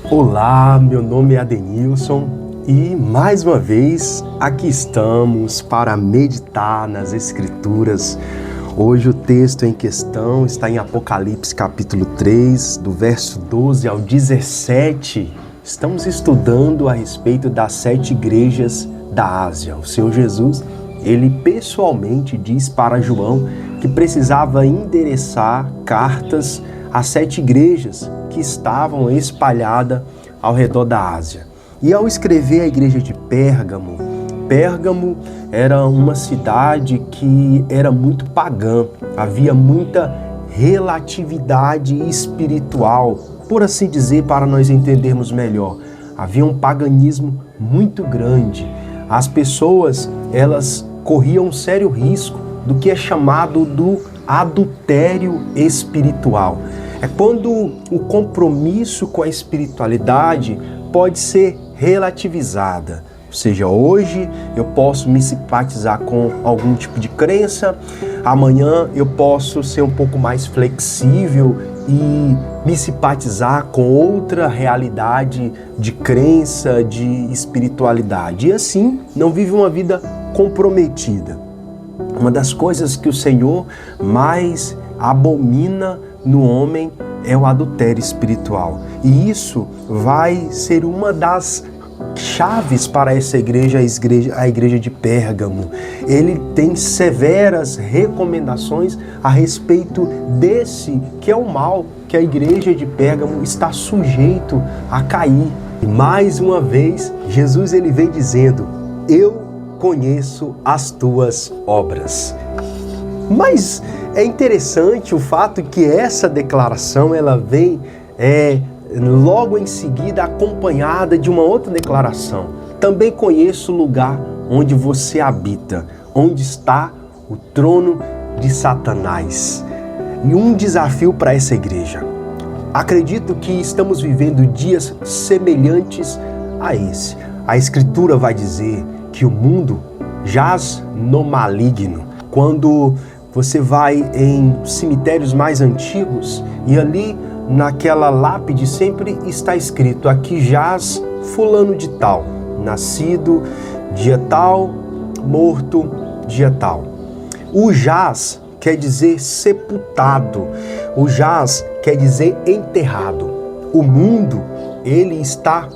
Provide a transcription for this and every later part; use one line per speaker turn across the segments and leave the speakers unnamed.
Olá, meu nome é Adenilson e mais uma vez aqui estamos para meditar nas Escrituras. Hoje o texto em questão está em Apocalipse capítulo 3, do verso 12 ao 17. Estamos estudando a respeito das 7 igrejas da Ásia. O Senhor Jesus, ele pessoalmente diz para João que precisava endereçar cartas às 7 igrejas que estavam espalhadas ao redor da Ásia. E ao escrever a igreja de Pérgamo, Pérgamo era uma cidade que era muito pagã, havia muita relatividade espiritual, por assim dizer, para nós entendermos melhor. Havia um paganismo muito grande. As pessoas, elas corriam um sério risco do que é chamado do adultério espiritual. É quando o compromisso com a espiritualidade pode ser relativizada. Ou seja, hoje eu posso me simpatizar com algum tipo de crença, amanhã eu posso ser um pouco mais flexível e me simpatizar com outra realidade de crença, de espiritualidade. E assim, não vive uma vida comprometida. Uma das coisas que o Senhor mais abomina no homem é o adultério espiritual. E isso vai ser uma das chaves para essa igreja, a igreja de Pérgamo. Ele tem severas recomendações a respeito desse que é o mal que a igreja de Pérgamo está sujeito a cair. E mais uma vez, Jesus ele vem dizendo: eu conheço as tuas obras. Mas é interessante o fato que essa declaração ela vem logo em seguida acompanhada de uma outra declaração. Também conheço o lugar onde você habita, onde está o trono de Satanás. E um desafio para essa igreja. Acredito que estamos vivendo dias semelhantes a esse. A Escritura vai dizer que o mundo jaz no maligno. Quando você vai em cemitérios mais antigos e ali naquela lápide sempre está escrito: aqui jaz fulano de tal, nascido dia tal, morto dia tal. O jaz quer dizer sepultado, o jaz quer dizer enterrado. O mundo, ele está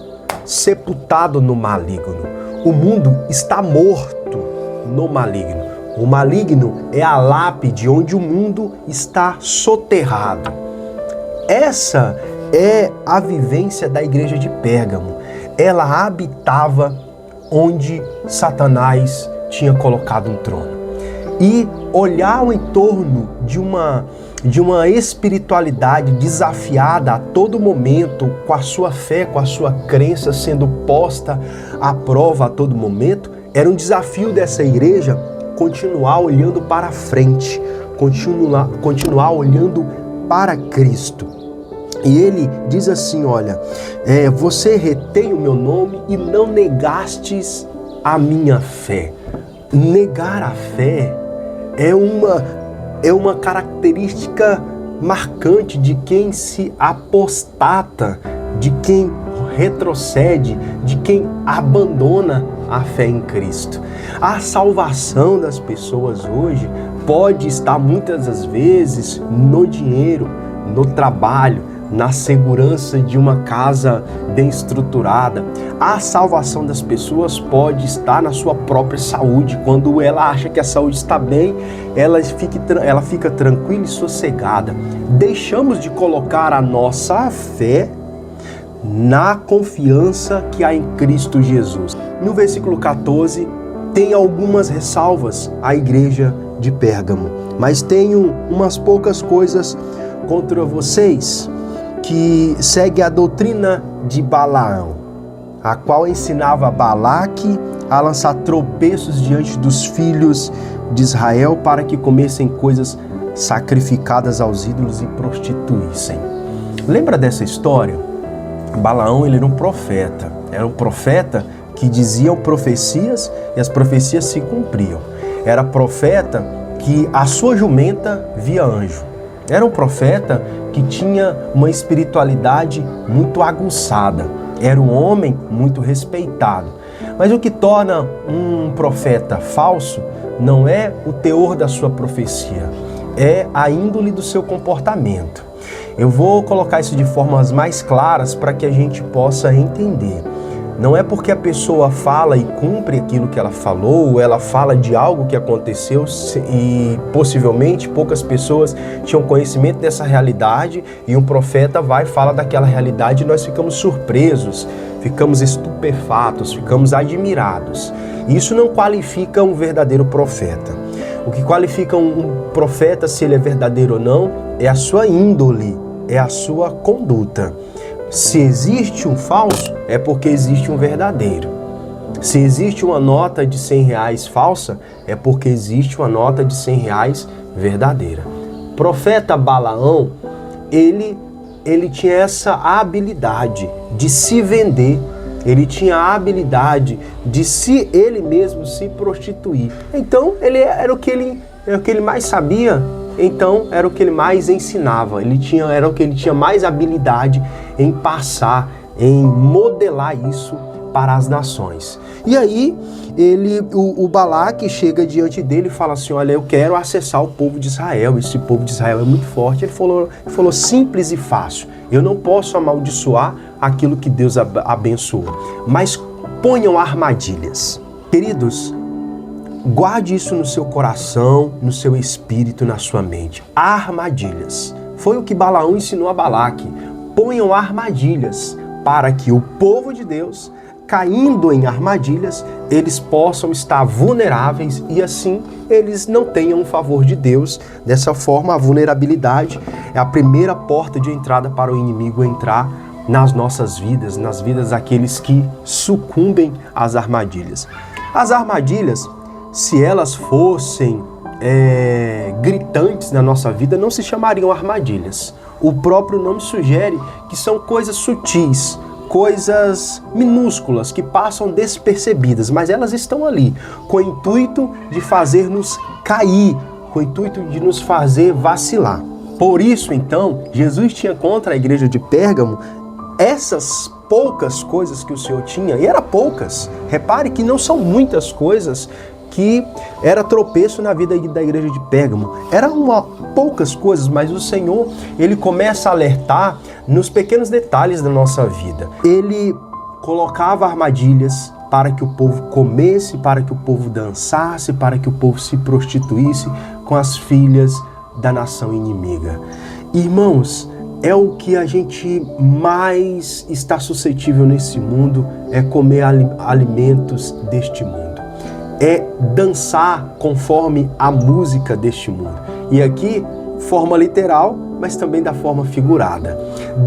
sepultado no maligno. O mundo está morto no maligno. O maligno é a lápide onde o mundo está soterrado. Essa é a vivência da igreja de Pérgamo. Ela habitava onde Satanás tinha colocado um trono. E olhar ao entorno de uma espiritualidade desafiada a todo momento, com a sua fé, com a sua crença sendo posta à prova a todo momento, era um desafio dessa igreja continuar olhando para frente, continuar olhando para Cristo. E ele diz assim, olha, você retém o meu nome e não negastes a minha fé. Negar a fé é uma característica marcante de quem se apostata, de quem retrocede, de quem abandona a fé em Cristo. A salvação das pessoas hoje pode estar muitas das vezes no dinheiro, no trabalho, na segurança de uma casa bem estruturada. A salvação das pessoas pode estar na sua própria saúde. Quando ela acha que a saúde está bem, ela fica tranquila e sossegada. Deixamos de colocar a nossa fé na confiança que há em Cristo Jesus. No versículo 14, tem algumas ressalvas à igreja de Pérgamo, mas tenho umas poucas coisas contra vocês, que segue a doutrina de Balaão, a qual ensinava Balaque a lançar tropeços diante dos filhos de Israel para que comessem coisas sacrificadas aos ídolos e prostituíssem. Lembra dessa história? Balaão, ele era um profeta que dizia profecias e as profecias se cumpriam. Era profeta que a sua jumenta via anjo. Era um profeta que tinha uma espiritualidade muito aguçada. Era um homem muito respeitado. Mas o que torna um profeta falso não é o teor da sua profecia, é a índole do seu comportamento. Eu vou colocar isso de formas mais claras para que a gente possa entender. Não é porque a pessoa fala e cumpre aquilo que ela falou, ou ela fala de algo que aconteceu e possivelmente poucas pessoas tinham conhecimento dessa realidade e um profeta vai e fala daquela realidade e nós ficamos surpresos, ficamos estupefatos, ficamos admirados. Isso não qualifica um verdadeiro profeta. O que qualifica um profeta, se ele é verdadeiro ou não, é a sua índole, é a sua conduta. Se existe um falso, é porque existe um verdadeiro. Se existe uma nota de R$100 falsa, é porque existe uma nota de R$100 verdadeira. Profeta Balaão, ele tinha essa habilidade de se vender, ele tinha a habilidade de ele mesmo se prostituir. Então, era o que ele mais sabia. Então, era o que ele mais ensinava, era o que ele tinha mais habilidade em passar, em modelar isso para as nações. E aí, o Balaque chega diante dele e fala assim, olha, eu quero acessar o povo de Israel, esse povo de Israel é muito forte. Ele falou simples e fácil, eu não posso amaldiçoar aquilo que Deus abençoou, mas ponham armadilhas. Queridos, guarde isso no seu coração, no seu espírito, na sua mente. Armadilhas. Foi o que Balaão ensinou a Balaque. Ponham armadilhas para que o povo de Deus, caindo em armadilhas, eles possam estar vulneráveis e assim eles não tenham o favor de Deus. Dessa forma, a vulnerabilidade é a primeira porta de entrada para o inimigo entrar nas nossas vidas, nas vidas daqueles que sucumbem às armadilhas. As armadilhas, se elas fossem gritantes na nossa vida, não se chamariam armadilhas. O próprio nome sugere que são coisas sutis, coisas minúsculas que passam despercebidas, mas elas estão ali com o intuito de fazer-nos cair, com o intuito de nos fazer vacilar. Por isso, então, Jesus tinha contra a igreja de Pérgamo essas poucas coisas que o Senhor tinha, e eram poucas. Repare que não são muitas coisas que era tropeço na vida da igreja de Pérgamo. Eram poucas coisas, mas o Senhor, ele começa a alertar nos pequenos detalhes da nossa vida. Ele colocava armadilhas para que o povo comesse, para que o povo dançasse, para que o povo se prostituísse com as filhas da nação inimiga. Irmãos, é o que a gente mais está suscetível nesse mundo, é comer alimentos deste mundo. É dançar conforme a música deste mundo. E aqui, forma literal, mas também da forma figurada.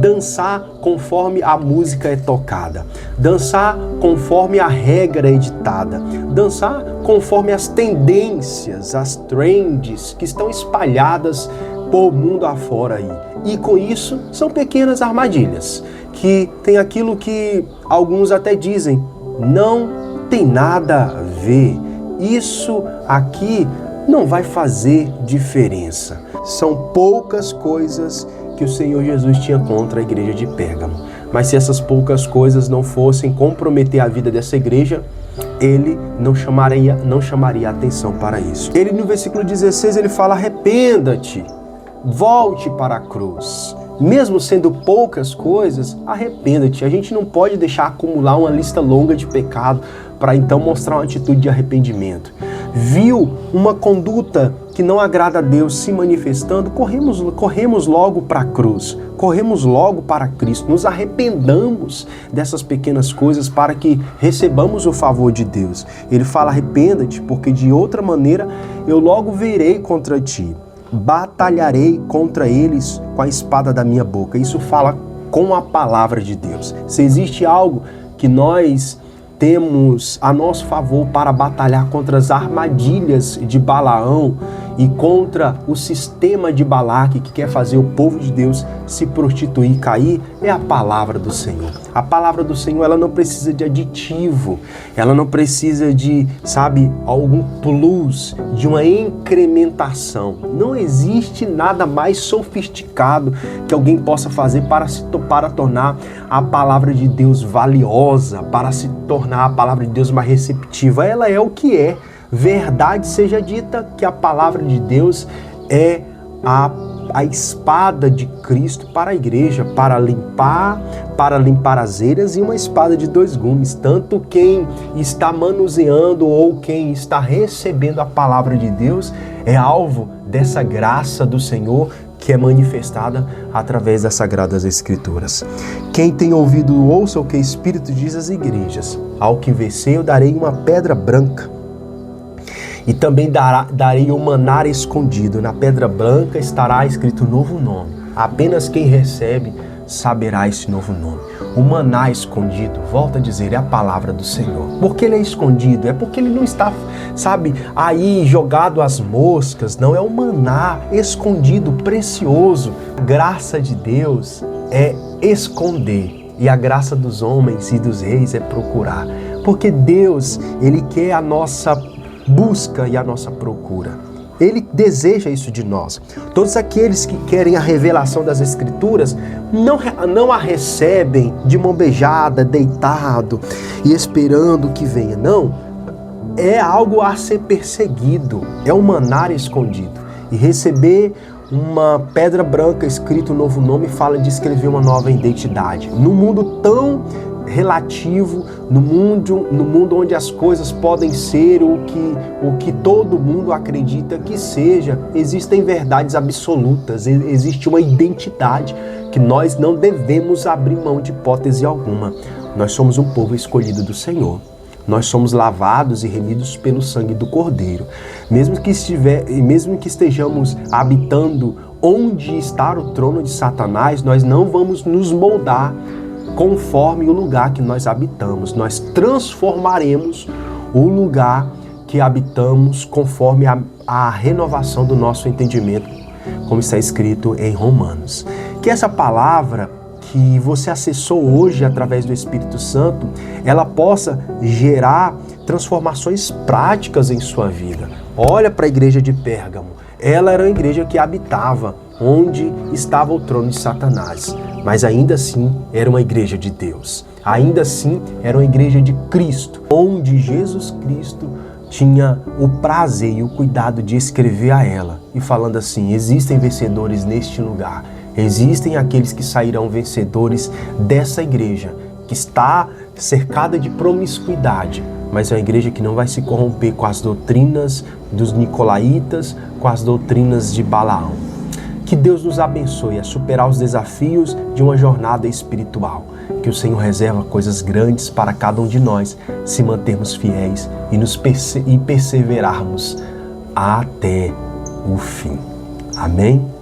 Dançar conforme a música é tocada. Dançar conforme a regra é editada. Dançar conforme as tendências, as trends que estão espalhadas por mundo afora aí. E com isso, são pequenas armadilhas, que tem aquilo que alguns até dizem, não tem nada a ver. Isso aqui não vai fazer diferença. São poucas coisas que o Senhor Jesus tinha contra a igreja de Pérgamo. Mas se essas poucas coisas não fossem comprometer a vida dessa igreja, ele não chamaria atenção para isso. Ele no versículo 16, ele fala, arrependa-te, volte para a cruz. Mesmo sendo poucas coisas, arrependa-te. A gente não pode deixar acumular uma lista longa de pecado para então mostrar uma atitude de arrependimento. Viu uma conduta que não agrada a Deus se manifestando, corremos logo para a cruz, corremos logo para Cristo, nos arrependamos dessas pequenas coisas para que recebamos o favor de Deus. Ele fala, arrependa-te, porque de outra maneira eu logo virei contra ti. Batalharei contra eles com a espada da minha boca. Isso fala com a palavra de Deus. Se existe algo que nós temos a nosso favor para batalhar contra as armadilhas de Balaão e contra o sistema de Balaque que quer fazer o povo de Deus se prostituir e cair, é a palavra do Senhor. A palavra do Senhor, ela não precisa de aditivo, ela não precisa de, algum plus, de uma incrementação. Não existe nada mais sofisticado que alguém possa fazer para tornar a palavra de Deus valiosa, para se tornar a palavra de Deus mais receptiva. Ela é o que é. Verdade seja dita que a palavra de Deus é a espada de Cristo para a igreja, para limpar as eiras, e uma espada de dois gumes. Tanto quem está manuseando ou quem está recebendo a palavra de Deus é alvo dessa graça do Senhor que é manifestada através das Sagradas Escrituras. Quem tem ouvido, ouça o que o Espírito diz às igrejas. Ao que vencer, eu darei uma pedra branca. E também darei um maná escondido. Na pedra branca estará escrito novo nome. Apenas quem recebe saberá esse novo nome. O maná escondido, volta a dizer, é a palavra do Senhor. Por que ele é escondido? É porque ele não está, aí jogado às moscas. Não, é o maná escondido, precioso. A graça de Deus é esconder. E a graça dos homens e dos reis é procurar. Porque Deus, Ele quer a nossa busca e a nossa procura. Ele deseja isso de nós. Todos aqueles que querem a revelação das Escrituras não a recebem de mão beijada, deitado e esperando que venha. Não, é algo a ser perseguido, é um maná escondido. E receber uma pedra branca escrito um novo nome fala de escrever uma nova identidade. No mundo tão relativo, no mundo onde as coisas podem ser o que todo mundo acredita que seja, existem verdades absolutas, existe uma identidade que nós não devemos abrir mão de hipótese alguma. Nós somos um povo escolhido do Senhor. Nós somos lavados e remidos pelo sangue do Cordeiro. Mesmo que estejamos habitando onde está o trono de Satanás, nós não vamos nos moldar conforme o lugar que nós habitamos. Nós transformaremos o lugar que habitamos conforme a renovação do nosso entendimento, como está escrito em Romanos. Que essa palavra que você acessou hoje através do Espírito Santo, ela possa gerar transformações práticas em sua vida. Olha para a igreja de Pérgamo. Ela era uma igreja que habitava onde estava o trono de Satanás, mas ainda assim era uma igreja de Deus. Ainda assim era uma igreja de Cristo, onde Jesus Cristo tinha o prazer e o cuidado de escrever a ela e falando assim: existem vencedores neste lugar, existem aqueles que sairão vencedores dessa igreja que está cercada de promiscuidade, mas é uma igreja que não vai se corromper com as doutrinas dos nicolaítas, com as doutrinas de Balaão. Que Deus nos abençoe a superar os desafios de uma jornada espiritual. Que o Senhor reserva coisas grandes para cada um de nós, se mantermos fiéis e perseverarmos até o fim. Amém?